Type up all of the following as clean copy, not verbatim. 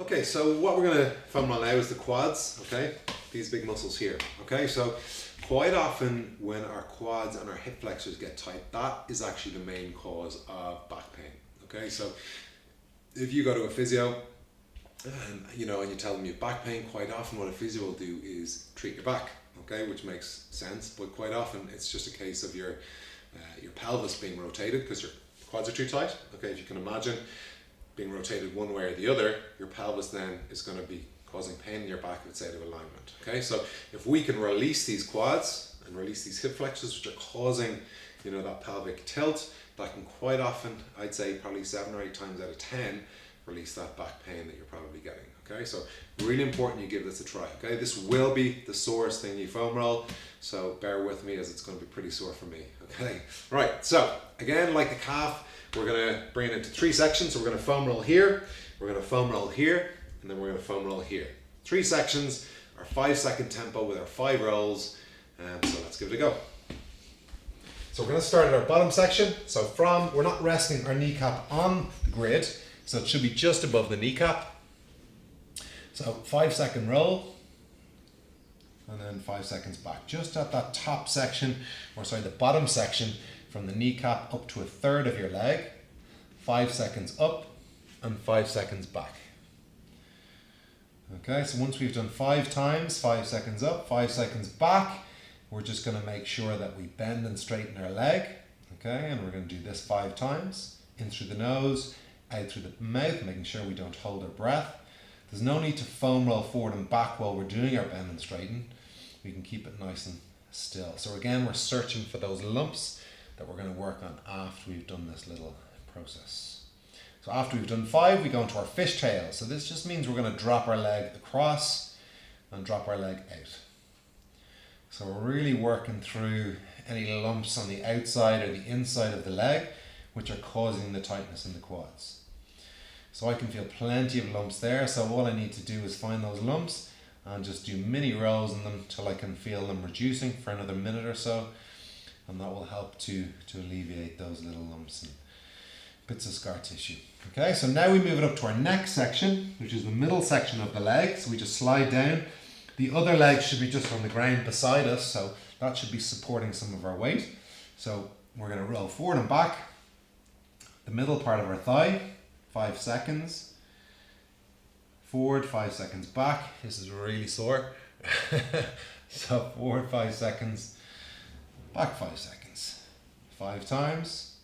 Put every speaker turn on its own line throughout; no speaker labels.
Okay, so what we're going to foam roll now is the quads, okay? These big muscles here, okay? So quite often when our quads and our hip flexors get tight, that is actually the main cause of back pain, okay? So if you go to a physio, and you tell them you have back pain, quite often what a physio will do is treat your back, okay? Which makes sense, but quite often it's just a case of your pelvis being rotated because your quads are too tight, okay? If you can imagine being rotated one way or the other, your pelvis then is going to be causing pain in your back if it's out of alignment. Okay, so if we can release these quads and release these hip flexors, which are causing, that pelvic tilt, that can quite often, I'd say probably 7 or 8 times out of 10, release that back pain that you're probably getting. Okay, so really important you give this a try. Okay, this will be the sorest thing you foam roll, so bear with me as it's going to be pretty sore for me. Okay, right. So again, like the calf, we're going to bring it into 3 sections. So we're going to foam roll here, we're going to foam roll here, and then we're going to foam roll here. 3 sections, our 5-second tempo with our 5 rolls. So let's give it a go. So we're going to start at our bottom section. So we're not resting our kneecap on the grid, so it should be just above the kneecap. So 5-second roll, and then 5 seconds back. Just at that top section, the bottom section, from the kneecap up to 1/3 of your leg, 5 seconds up and 5 seconds back. Okay, so once we've done 5 times, 5 seconds up, 5 seconds back, we're just going to make sure that we bend and straighten our leg. Okay, and we're going to do this 5 times, in through the nose, out through the mouth, making sure we don't hold our breath. There's no need to foam roll forward and back while we're doing our bend and straighten. We can keep it nice and still. So again, we're searching for those lumps that we're going to work on after we've done this little process. So after we've done 5, we go into our fishtail. So this just means we're going to drop our leg across and drop our leg out. So we're really working through any lumps on the outside or the inside of the leg which are causing the tightness in the quads. So I can feel plenty of lumps there, so all I need to do is find those lumps and just do mini rolls in them till I can feel them reducing for another minute or so. And that will help to alleviate those little lumps and bits of scar tissue. Okay, so now we move it up to our next section, which is the middle section of the leg. So we just slide down. The other leg should be just on the ground beside us, so that should be supporting some of our weight. So we're going to roll forward and back. The middle part of our thigh, 5 seconds. Forward, 5 seconds back. This is really sore. So forward 5 seconds. Back 5 seconds, 5 times,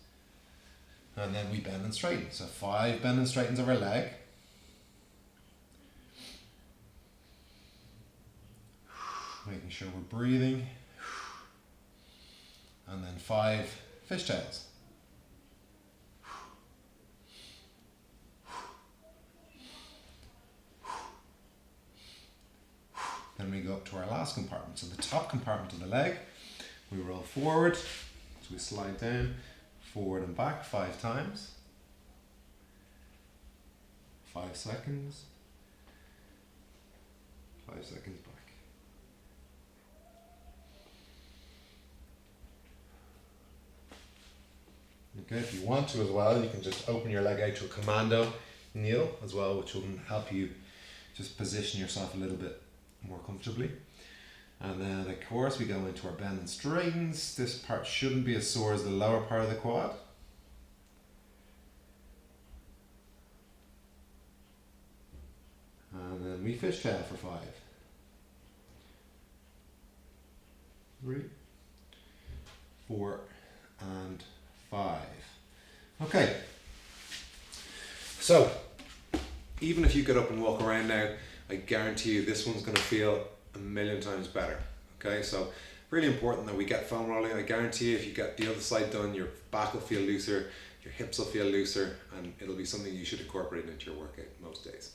and then we bend and straighten. So 5 bend and straightens of our leg. Making sure we're breathing. And then 5 fishtails. Then we go up to our last compartment. So the top compartment of the leg. We roll forward, so we slide down, forward and back 5 times. 5 seconds. 5 seconds back. Okay, if you want to as well, you can just open your leg out to a commando kneel as well, which will help you just position yourself a little bit more comfortably. And then of course we go into our bend and straightens. This part shouldn't be as sore as the lower part of the quad. And then we fishtail for 5. 3, 4, and 5. Okay. So, even if you get up and walk around now, I guarantee you this one's going to feel a million times better. Okay, so really important that we get foam rolling. I guarantee you if you get the other side done, your back will feel looser, your hips will feel looser, and it'll be something you should incorporate into your workout most days.